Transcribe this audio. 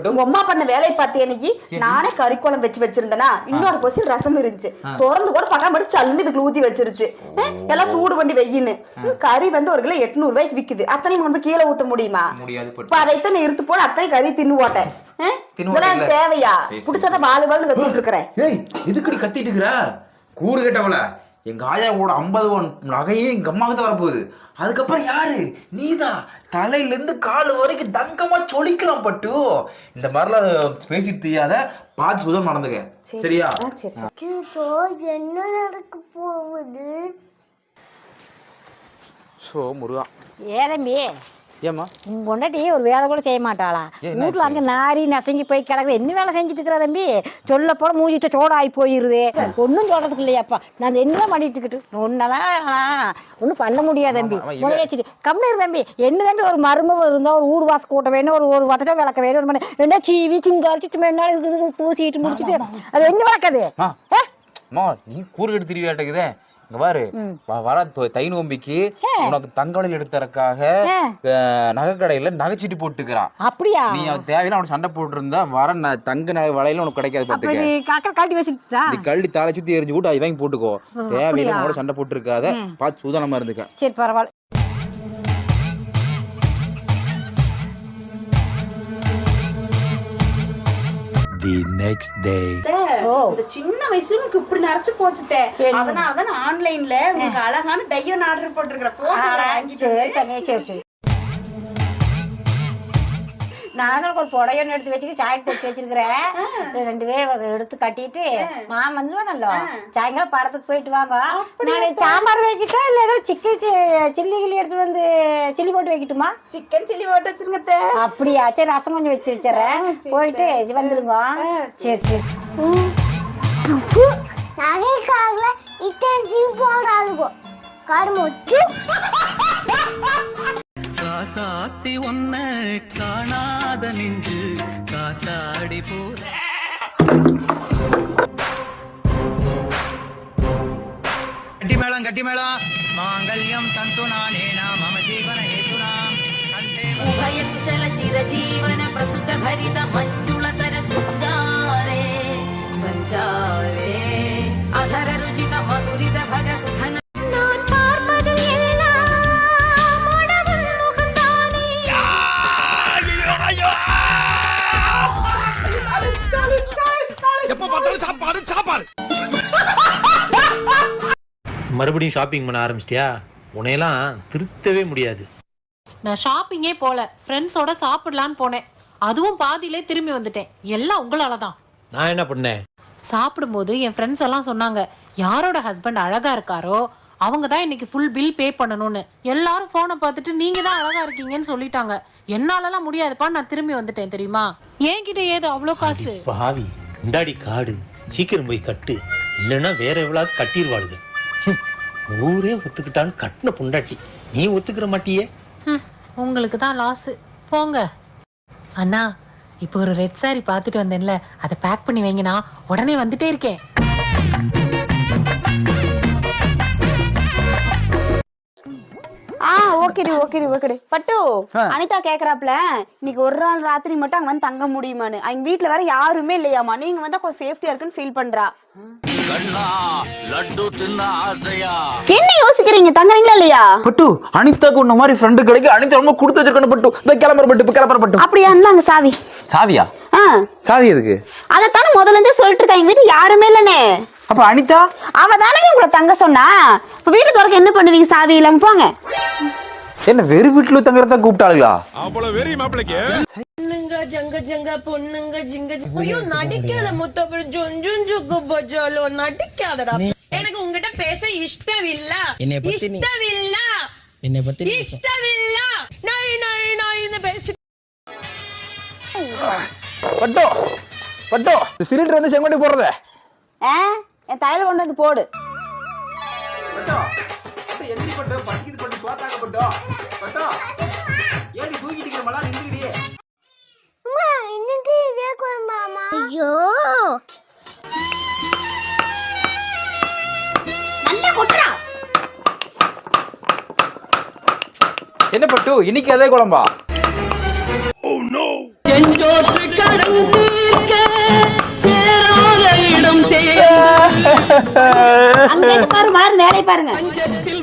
உங்க அம்மா பண்ண வேலையை பார்த்து இன்னைக்கு நானே கறி குழம்பு வச்சிருந்தேனா இன்னொரு பொசி ரசம் இருந்துச்சு திறந்து கூட பார்க்காம சல்லுன்னு இதுக்கு ஊத்தி வச்சிருச்சு எல்லாம் சூடு பண்ணி வெயின்னு கறி வந்து 1 கிலோ 800 ரூபாய்க்கு விக்குது அத்தனையும் கொண்டு கீழே ஊத்த முடியுமா இப்ப அதைத்தான் இருத்து போட அத்தனை கறி தின்னு போட்டேன் இதெல்லாம் தேவையா புடிச்சாதான் வாழு வாழுன்னு கத்திட்டு இருக்கிறேன் எதுக்கடி கத்திட்டு இருக்கிற கூறு கேட்டவள எங்க ஆயாவோட 50 பவுன் நகையே எங்க அம்மாவுக்கு தான் வரப்போகுது அதுக்கப்புறம் யாரு நீதான் தலையில இருந்து கால் வரைக்கும் தங்கமா சொலிக்கலாம் பட்டு இந்த மாதிரிலாம் பேசிட்டு தெரியாத பார்த்து சுதம் நடந்துக்க சரியா என்ன நடக்க போகுது முருகா ஏதம்பி ஏமா உங்க கொண்டாட்டி ஒரு வேலை கூட செய்ய மாட்டாளா வீட்டுல அங்க நாரி நசங்கி போய் கிடக்குது என்ன வேலை செஞ்சுட்டு இருக்கிற தம்பி சொல்ல போட மூஞ்சித்த சோடாகி போயிருது ஒன்றும் சொல்றதுக்கு இல்லையாப்பா நான் என்ன பண்ணிட்டு இருக்கிட்டு ஒன்றும் பண்ண முடியாது தம்பி வச்சுட்டு கம்மிரு தம்பி என்ன தம்பி ஒரு மருமம் இருந்தால் ஒரு ஊடு வாசம் கூட்ட வேணும் ஒரு வட்டச்சம் விளக்க வேணும் ஒரு ரெண்டா சீவி சிங்காரிச்சு மேலே பூசிட்டு முடிச்சுட்டு அது என்ன வளர்க்காது நீ கூறு எடுத்து திருவியாட்டக்குதே இங்க பாரு வர தை நோம்பிக்கு உனக்கு தங்கவளையல் எடுத்தறக்காக நகைக்கடையில நகைச்சீட்டு போட்டுக்கிறான் அப்படியா நீ தேவையில்ல அவன் சண்டை போட்டு இருந்தா வர தங்க நகை வளையல உனக்கு கிடைக்காது பாத்துக்க கழட்டி வச்சுட்டா நீ கழட்டி தலை சுத்தி எரிஞ்சு கூட அதை வாங்கி போட்டுக்கோ தேவையில்ல அவனோட சண்டை போட்டு இருக்காத பார்த்து சூதானமா இருந்துக்க சரி பரவாயில்ல The next day. இந்த சின்ன வயசுல உங்களுக்கு இப்படி நரைச்சு போச்சுட்டே அதனாலதான் ஆன்லைன்ல உங்களுக்கு அழகான டையன் ஆர்டர் போட்டிருக்கிறேன் போட்டு நாங்களும் ஒரு புடையன்னு எடுத்து வச்சுட்டு சாயம் தைச்சு வச்சிருக்கிறேன் 2 பேர் எடுத்து கட்டிட்டு மாமன் வந்துடுவானല്ലോ சாயங்காலம் படத்துக்கு போயிட்டு வாங்க நான் சாம்பார் வைக்கிட்டா இல்ல ஏதோ சில்லி கிள்ளி எடுத்து வந்து சில்லி போட்டு வைக்கட்டுமா சிக்கன் சில்லி போட்டு வச்சிருங்க அப்படியா சரி ரசம் கொஞ்சம் வச்சு வச்சிடறேன் போயிட்டு வந்துருங்க சரி சரி நகைக்காக இன்டென்சிவ் போடாதுகோ கருமொச்சு காசாத்தி ஒன்ன காணாத நின்று காத்தாடி போற கட்டி மேளம் மாங்கல்யம் தந்து நானேனா மம ஜீவன ஹேதுனா உபய குஷல சிரஜீவன பிரசுத பரித மஞ்சுளதர சுந்தாரே சஞ்சாரே அதர ருஜித மதுரித பக சுதன மறுபடியும் ஷாப்பிங் பண்ண ஆரம்பிச்சிட்டியா உன்னையெல்லாம் திருத்தவே முடியாது நான் ஷாப்பிங்கே போல ஃப்ரெண்ட்ஸோட சாப்பிடலான்னு போனேன் அதுவும் பாதியிலே திரும்பி வந்துட்டேன் எல்லாம் உங்களால தான் நான் என்ன பண்ணேன் சாப்பிடும்போது என் ஃப்ரெண்ட்ஸ் எல்லாம் சொன்னாங்க யாரோட ஹஸ்பண்ட் அழகா இருக்காரோ அவங்க தான் இன்னைக்கு ஃபுல் பில் பே பண்ணணும்னு எல்லாரும் போனை பார்த்துட்டு நீங்க தான் அழகா இருக்கீங்கன்னு சொல்லிட்டாங்க என்னாலலாம் முடியாதுப்பா நான் திரும்பி வந்துட்டேன் தெரியுமா என்கிட்ட ஏதோ அவ்வளோ காசு பாவி இந்தாடி காடு சீக்கிரம் போய் கட்டு இல்லைன்னா வேற எவ்வளவு கட்டிடுவாளுங்க ஊரே ஒத்துக்கிட்டான்னு கட்டின பொண்டாட்டி நீ ஒத்துக்கிற மாட்டியே உங்களுக்கு தான் லாஸ் போங்க அண்ணா இப்போ ஒரு ரெட் சாரி பார்த்துட்டு வந்தேன்ல அதை பேக் பண்ணி வைங்கண்ணா உடனே வந்துட்டே இருக்கேன் ஓகே பட்டு அனிதா கேக்குறாப்ல இன்னைக்கு ஒரு நாள் ராத்திரி மட்டும் அங்க வந்து தங்க முடியுமான்னு அவங்க வீட்டுல வேற யாருமே இல்லையாமா நீங்க வந்தா கொஞ்சம் சேஃப்டியா இருக்குன்னு ஃபீல் பண்றா என்ன யோசிக்கிறீங்க தங்குறீங்களா இல்லையா பட்டு அனிதாக்கு உன்ன மாதிரி ஃப்ரெண்டு கிடைக்கு அனிதா ரொம்ப கொடுத்து வச்சிருக்கணும் பட்டு இந்த கிளம்புற பட்டு அப்படியா இருந்தாங்க சாவி சாவியா சாவி எதுக்கு அதத்தானே முதல்ல இருந்தே சொல்லிட்டு இருக்காங்க வீட்டுல யாருமே இல்லனே அப்ப அனிதா அவ தானே உங்களை தங்க சொன்னா இப்ப வீட்டு திறக்க என்ன பண்ணுவீங்க சாவி இல்லாம போங்க என்ன வெறு வீட்டுல தங்கறத கூப்பிட்டாளுங்களா அவ்வளவு வெறி மாப்பிளைக்கு பொண்ணுங்க ஜங்க ஜங்க பொண்ணுங்க ஜிங்க ஐயோ நடிக்காத முத்தப்ப ஜொஞ்சும் ஜுக்கு பஜாலோ நடிக்காதடா எனக்கு உங்ககிட்ட பேச இஷ்டம் இல்ல என்னை பத்தி இஷ்டம் இல்ல நான் இந்த பேச பட்டோ சிலிண்டர் வந்து செங்கோட்டை போறதே என் தையல் கொண்டு வந்து போடு ஐயோ என்ன பட்டு இன்னைக்கு அதே குழம்பா நெஞ்சோற்று கடன் தீர்க்க சேராத இடம் தேர் அங்க பாரு மலர், வேலை பாருங்க. பஞ்சத்தில்